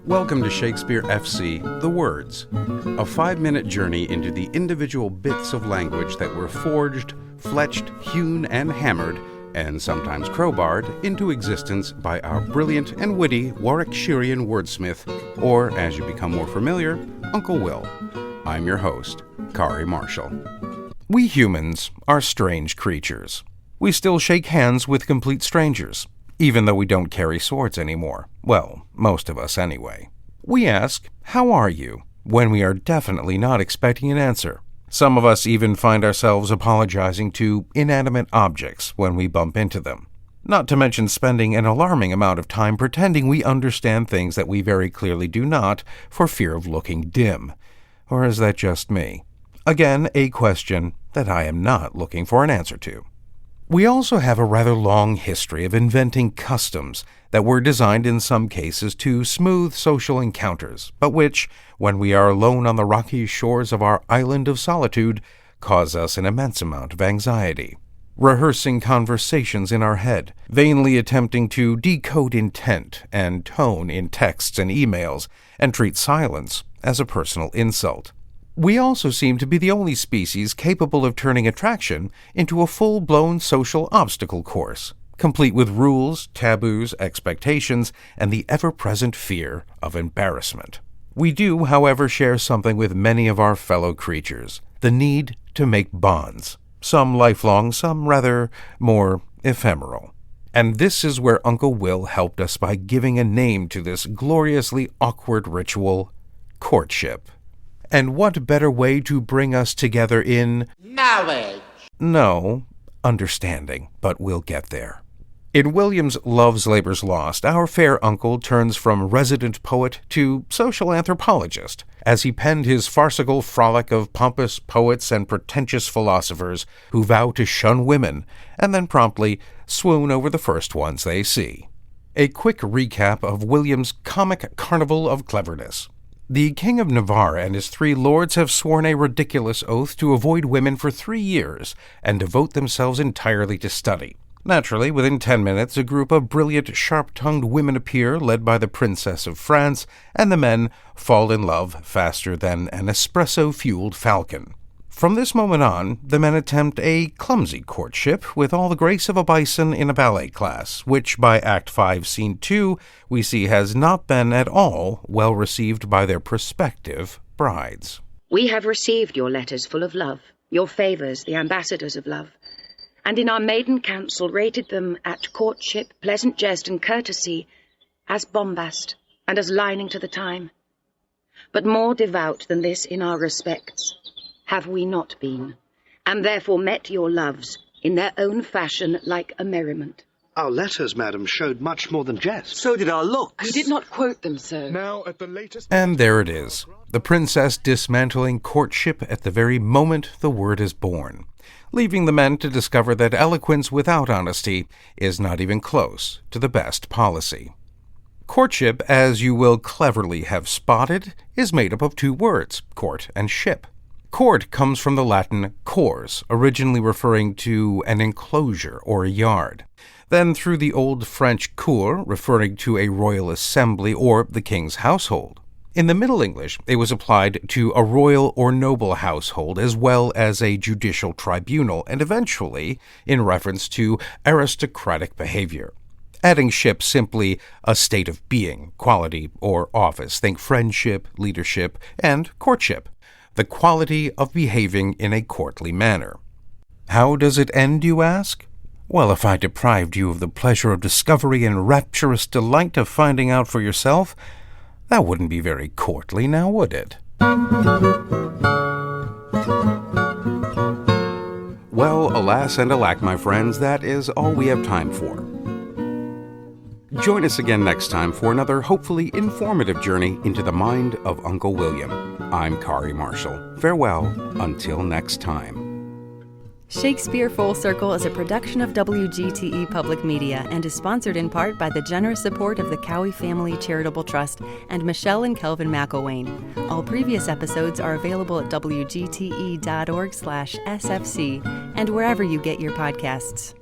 Welcome to Shakespeare FC, The Words, a 5-minute journey into the individual bits of language that were forged, fletched, hewn, and hammered, and sometimes crowbarred, into existence by our brilliant and witty Warwickshirean wordsmith, or, as you become more familiar, Uncle Will. I'm your host, Kari Marshall. We humans are strange creatures. We still shake hands with complete strangers, even though we don't carry swords anymore. Well, most of us anyway. We ask, "How are you?" when we are definitely not expecting an answer. Some of us even find ourselves apologizing to inanimate objects when we bump into them. Not to mention spending an alarming amount of time pretending we understand things that we very clearly do not for fear of looking dim. Or is that just me? Again, a question that I am not looking for an answer to. We also have a rather long history of inventing customs that were designed in some cases to smooth social encounters, but which, when we are alone on the rocky shores of our island of solitude, cause us an immense amount of anxiety. Rehearsing conversations in our head, vainly attempting to decode intent and tone in texts and emails, and treat silence as a personal insult. We also seem to be the only species capable of turning attraction into a full-blown social obstacle course, complete with rules, taboos, expectations, and the ever-present fear of embarrassment. We do, however, share something with many of our fellow creatures, the need to make bonds, some lifelong, some rather more ephemeral. And this is where Uncle Will helped us by giving a name to this gloriously awkward ritual, courtship. And what better way to bring us together in knowledge? No, understanding, but we'll get there. In William's Love's Labour's Lost, our fair uncle turns from resident poet to social anthropologist, as he penned his farcical frolic of pompous poets and pretentious philosophers who vow to shun women, and then promptly swoon over the first ones they see. A quick recap of William's comic carnival of cleverness. The King of Navarre and his 3 lords have sworn a ridiculous oath to avoid women for 3 years and devote themselves entirely to study. Naturally, within 10 minutes, a group of brilliant, sharp-tongued women appear, led by the Princess of France, and the men fall in love faster than an espresso-fueled falcon. From this moment on, the men attempt a clumsy courtship with all the grace of a bison in a ballet class, which by Act 5, Scene 2, we see has not been at all well received by their prospective brides. We have received your letters full of love, your favours, the ambassadors of love, and in our maiden council rated them at courtship, pleasant jest, and courtesy as bombast and as lining to the time. But more devout than this in our respects have we not been, and therefore met your loves in their own fashion like a merriment. Our letters, madam, showed much more than jest. So did our looks. You did not quote them, sir. Now, at the latest... And there it is, the princess dismantling courtship at the very moment the word is born, leaving the men to discover that eloquence without honesty is not even close to the best policy. Courtship, as you will cleverly have spotted, is made up of 2 words, court and ship. Court comes from the Latin cors, originally referring to an enclosure or a yard. Then through the Old French cour, referring to a royal assembly or the king's household. In the Middle English, it was applied to a royal or noble household as well as a judicial tribunal, and eventually in reference to aristocratic behavior. Adding ship simply a state of being, quality, or office. Think friendship, leadership, and courtship. The quality of behaving in a courtly manner. How does it end, you ask? Well, if I deprived you of the pleasure of discovery and rapturous delight of finding out for yourself, that wouldn't be very courtly, now would it? Well, alas and alack, my friends, that is all we have time for. Join us again next time for another hopefully informative journey into the mind of Uncle William. I'm Kari Marshall. Farewell until next time. Shakespeare Full Circle is a production of WGTE Public Media and is sponsored in part by the generous support of the Cowie Family Charitable Trust and Michelle and Kelvin McElwain. All previous episodes are available at wgte.org/sfc and wherever you get your podcasts.